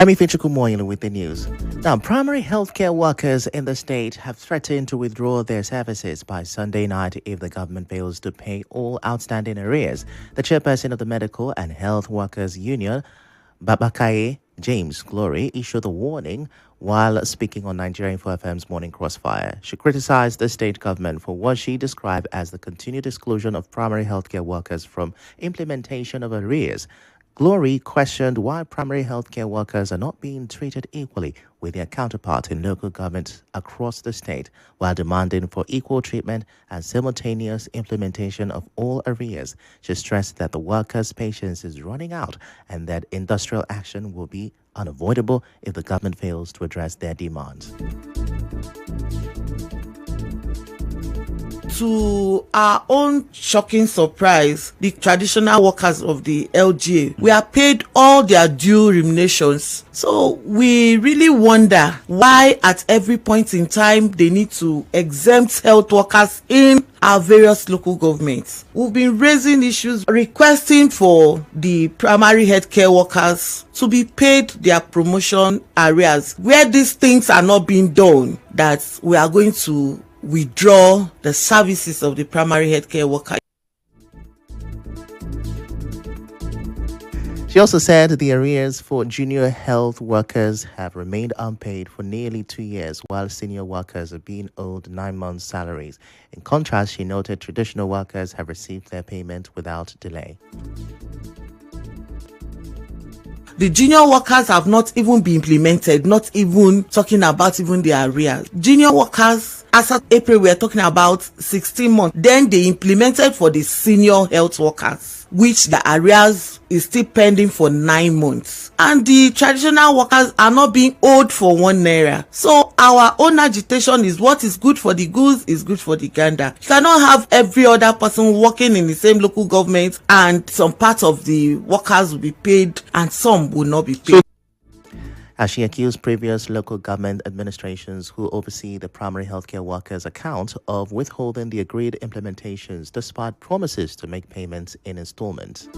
I'm Ifechukwu Muonyili with the news. Now, primary healthcare workers in the state have threatened to withdraw their services by Sunday night if the government fails to pay all outstanding arrears. The chairperson of the Medical and Health Workers Union, Babakaye James Glory, issued a warning while speaking on Nigerian FM's Morning Crossfire. She criticized the state government for what she described as the continued exclusion of primary healthcare workers from implementation of arrears. Glory questioned why primary healthcare workers are not being treated equally with their counterparts in local governments across the state, while demanding for equal treatment and simultaneous implementation of all arrears. She stressed that the workers' patience is running out and that industrial action will be unavoidable if the government fails to address their demands. To our own shocking surprise, the traditional workers of the LGA were paid all their due remunerations. So we really wonder why at every point in time they need to exempt health workers in our various local governments. We've been raising issues requesting for the primary healthcare workers to be paid their promotion arrears. Where these things are not being done, that we are going to withdraw the services of the primary healthcare worker. She also said the arrears for junior health workers have remained unpaid for nearly 2 years, while senior workers are being owed 9 months' salaries. In contrast, she noted traditional workers have received their payment without delay. The junior workers have not even been implemented, not even talking about even the arrears. Junior workers, as of April, we are talking about 16 months. Then they implemented for the senior health workers, which the arrears is still pending for 9 months. And the traditional workers are not being owed for 1 naira. So our own agitation is what is good for the goose is good for the gander. You cannot have every other person working in the same local government and some part of the workers will be paid and some will not be paid. As she accused previous local government administrations who oversee the primary healthcare workers' account of withholding the agreed implementations despite promises to make payments in installments.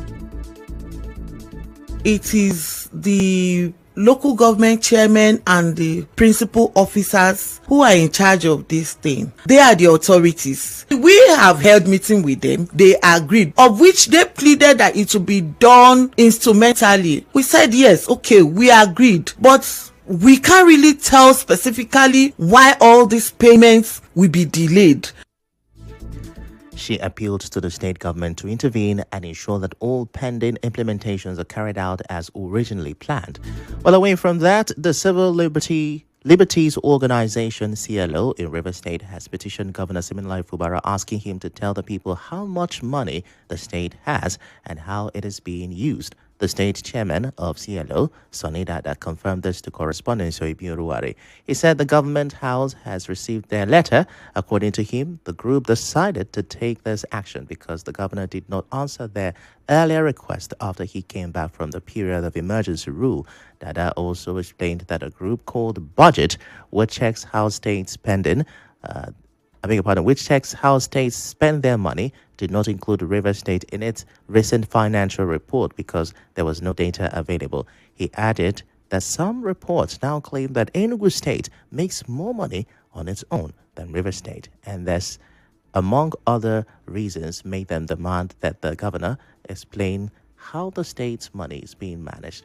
It is the local government chairman and the principal officers who are in charge of this thing. They are the authorities. We have held meeting with them. They agreed, of which they pleaded that it should be done instrumentally. We said yes, okay, we agreed, but we can't really tell specifically why all these payments will be delayed. She appealed to the state government to intervene and ensure that all pending implementations are carried out as originally planned. Well, away from that, the Civil Liberties Organization, CLO, in Rivers State has petitioned Governor Siminalayi Fubara asking him to tell the people how much money the state has and how it is being used. The state chairman of CLO, Sonny Dada, confirmed this to correspondent Soibi Oruwari. He said the government house has received their letter. According to him, the group decided to take this action because the governor did not answer their earlier request after he came back from the period of emergency rule. Dada also explained that a group called Budget, which checks how states spend their money, did not include River State in its recent financial report because there was no data available. He added that some reports now claim that Enugu State makes more money on its own than River State, and this, among other reasons, made them demand that the governor explain how the state's money is being managed.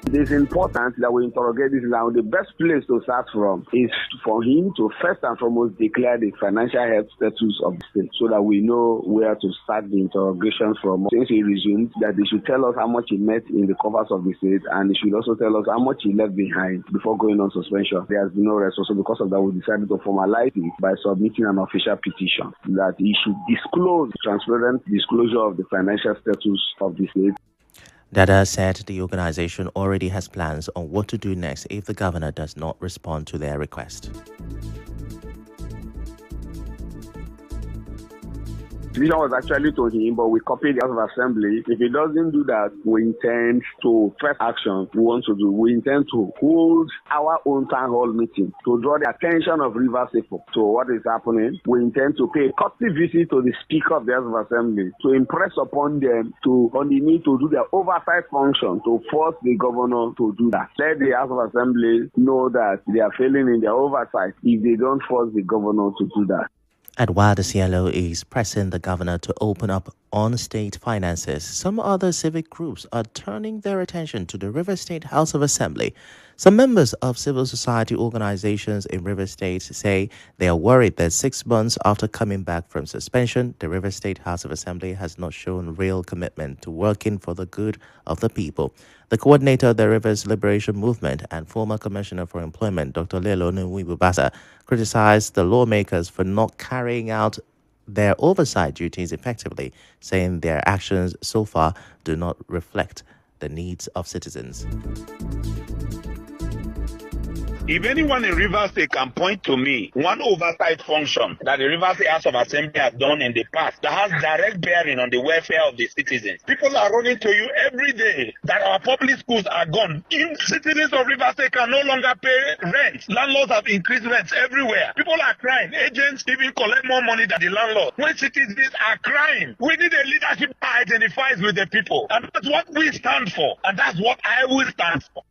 It is important that we interrogate this now. The best place to start from is for him to first and foremost declare the financial health status of the state so that we know where to start the interrogations from. Since he resumed, that they should tell us how much he met in the covers of the state, and they should also tell us how much he left behind before going on suspension. There has been no rest. So because of that, we decided to formalize it by submitting an official petition that he should disclose transparent disclosure of the financial status of the state. Dada said the organization already has plans on what to do next if the governor does not respond to their request. Decision was actually to him, but we copied the House of Assembly. If he doesn't do that, we intend to first action we intend to hold our own town hall meeting to draw the attention of Rivers people to what is happening. We intend to pay a courtesy visit to the Speaker of the House of Assembly to impress upon them on the need to do their oversight function, to force the governor to do that. Let the House of Assembly know that they are failing in their oversight if they don't force the governor to do that. And while the CLO is pressing the governor to open up on state finances, some other civic groups are turning their attention to the Rivers State House of Assembly. Some members of civil society organizations in Rivers State say they are worried that 6 months after coming back from suspension, the Rivers State House of Assembly has not shown real commitment to working for the good of the people. The coordinator of the Rivers Liberation Movement and former Commissioner for Employment, Dr. Lelo Nwibubasa, criticized the lawmakers for not carrying out their oversight duties effectively, saying their actions so far do not reflect the needs of citizens. If anyone in Rivers State can point to me one oversight function that the Rivers State House of Assembly has done in the past that has direct bearing on the welfare of the citizens, people are running to you every day that our public schools are gone. Citizens of Rivers State can no longer pay rent. Landlords have increased rents everywhere. People are crying. Agents even collect more money than the landlord. When citizens are crying, we need a leadership that identifies with the people. And that's what we stand for. And that's what I will stand for.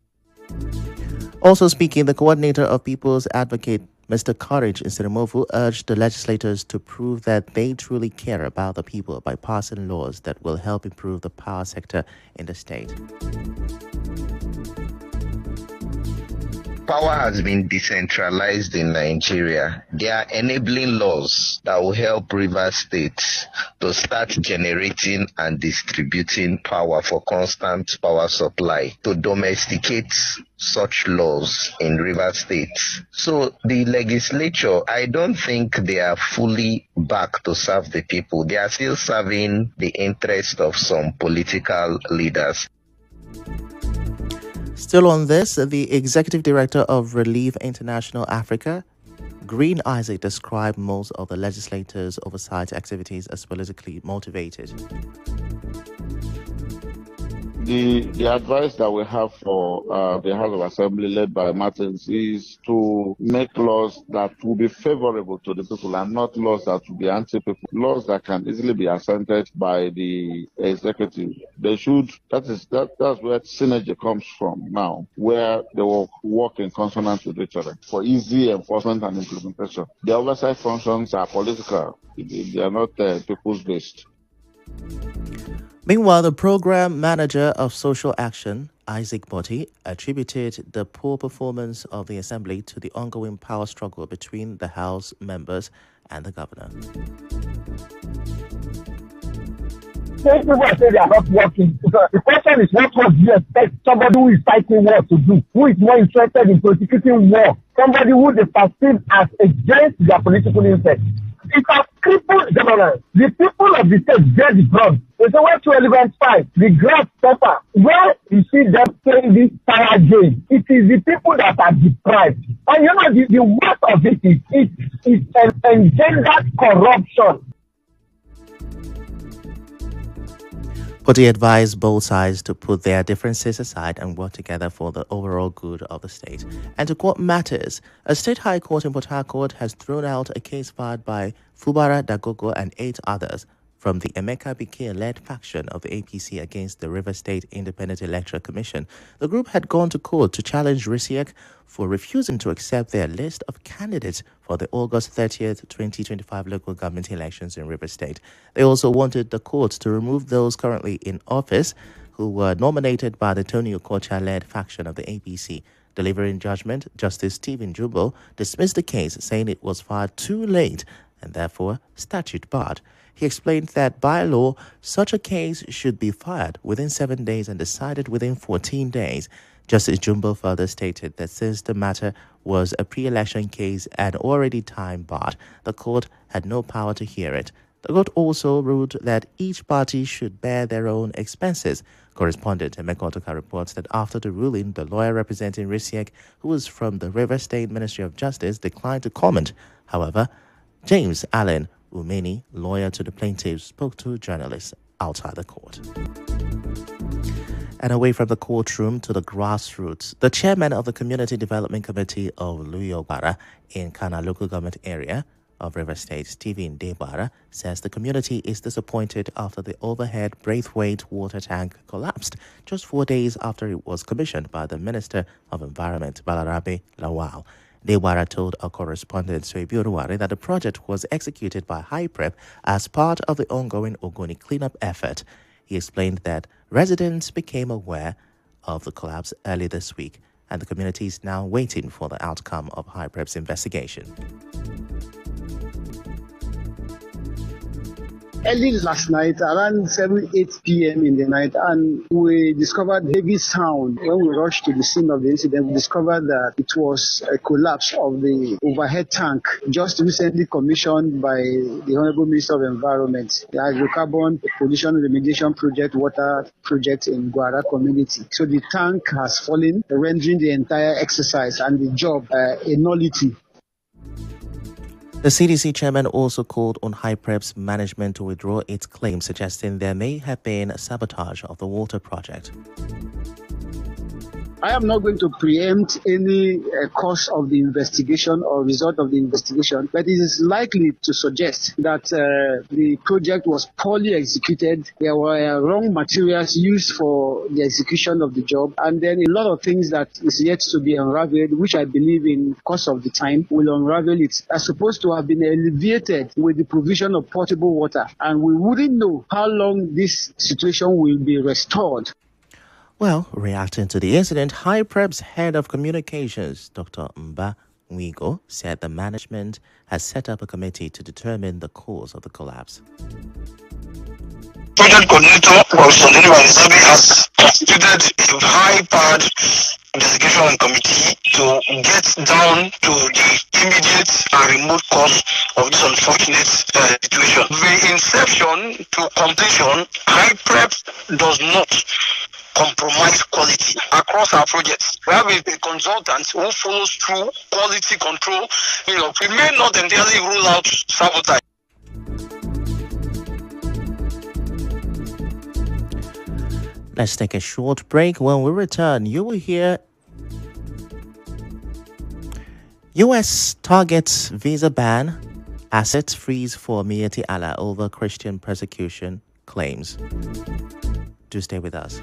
Also speaking, the coordinator of People's Advocate, Mr. Courage Nsiramofu, urged the legislators to prove that they truly care about the people by passing laws that will help improve the power sector in the state. Power has been decentralized in Nigeria. There are enabling laws that will help Rivers State to start generating and distributing power for constant power supply, to domesticate such laws in Rivers State. So the legislature, I don't think they are fully back to serve the people. They are still serving the interest of some political leaders. Still on this, the executive director of Relief International Africa, Green Isaac, described most of the legislators' oversight activities as politically motivated. The advice that we have for the House of Assembly led by Martins is to make laws that will be favorable to the people and not laws that will be anti-people, laws that can easily be assented by the executive. They should, that's where synergy comes from now, where they will work in consonance with each other for easy enforcement and implementation. The oversight functions are political. They are not people's-based. Meanwhile, the program manager of social action, Isaac Botti, attributed the poor performance of the assembly to the ongoing power struggle between the House members and the governor. Some people say they are not working. The question is, what do you expect somebody who is fighting war to do? Who is more interested in prosecuting war? Somebody who they perceive as against their political interest. It has crippled governance. The people of the state get the brunt. They say when 2 elements fight, the grass suffer. Where you see them playing this power game, it is the people that are deprived. And you know, the worst of it is an engendered corruption. Botti advised both sides to put their differences aside and work together for the overall good of the state. And to court matters, a state high court in Port Harcourt has thrown out a case filed by Fubara Dagogo and 8 others from the Emeka Bike-led faction of the APC against the River State Independent Electoral Commission. The group had gone to court to challenge RISIEC for refusing to accept their list of candidates for the August 30th, 2025 local government elections in River State. They also wanted the court to remove those currently in office who were nominated by the Tony Okocha-led faction of the APC. Delivering judgment, Justice Stephen Jumbo dismissed the case, saying it was filed too late and therefore statute barred. He explained that by law, such a case should be filed within 7 days and decided within 14 days. Justice Jumbo further stated that since the matter was a pre-election case and already time-barred, the court had no power to hear it. The court also ruled that each party should bear their own expenses. Correspondent Emeka Otoka reports that after the ruling, the lawyer representing RISIEC, who was from the River State Ministry of Justice, declined to comment. However, James Allen, Umeni, lawyer to the plaintiffs, spoke to journalists outside the court. And away from the courtroom to the grassroots, the chairman of the Community Development Committee of Luyobara in Kana local government area of River State, Stephen Debara, says the community is disappointed after the overhead Braithwaite water tank collapsed just 4 days after it was commissioned by the Minister of Environment, Balarabe Lawal. Debara told our correspondent Suebiuruwari that the project was executed by HyPrep as part of the ongoing Ogoni cleanup effort. He explained that residents became aware of the collapse early this week, and the community is now waiting for the outcome of HyPrep's investigation. Early last night, around 8 p.m. in the night, and we discovered heavy sound. When we rushed to the scene of the incident, we discovered that it was a collapse of the overhead tank just recently commissioned by the Honorable Minister of Environment, the Hydrocarbon Pollution Remediation Project water project in Guara community. So the tank has fallen, rendering the entire exercise and the job a nullity. The CDC chairman also called on HyPrep's management to withdraw its claim, suggesting there may have been sabotage of the water project. I am not going to preempt any course of the investigation or result of the investigation, but it is likely to suggest that the project was poorly executed. There were wrong materials used for the execution of the job, and then a lot of things that is yet to be unraveled, which I believe in course of the time will unravel it. Are supposed to have been alleviated with the provision of potable water, and we wouldn't know how long this situation will be restored. Well, reacting to the incident, HyPrep's head of communications, Dr. Mba Nwigo, said the management has set up a committee to determine the cause of the collapse. Project coordinator was has constituted a high-powered investigation committee to get down to the immediate and remote cause of this unfortunate situation. The inception to completion, HyPrep does not compromise quality across our projects. We have a consultant who follows through quality control. We may not entirely rule out sabotage. Let's take a short break. When we return, you will hear U.S. targets visa ban, assets freeze for Mieti Allah over Christian persecution claims. Do stay with us.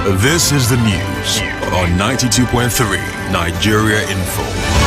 This is the news on 92.3 Nigeria Info.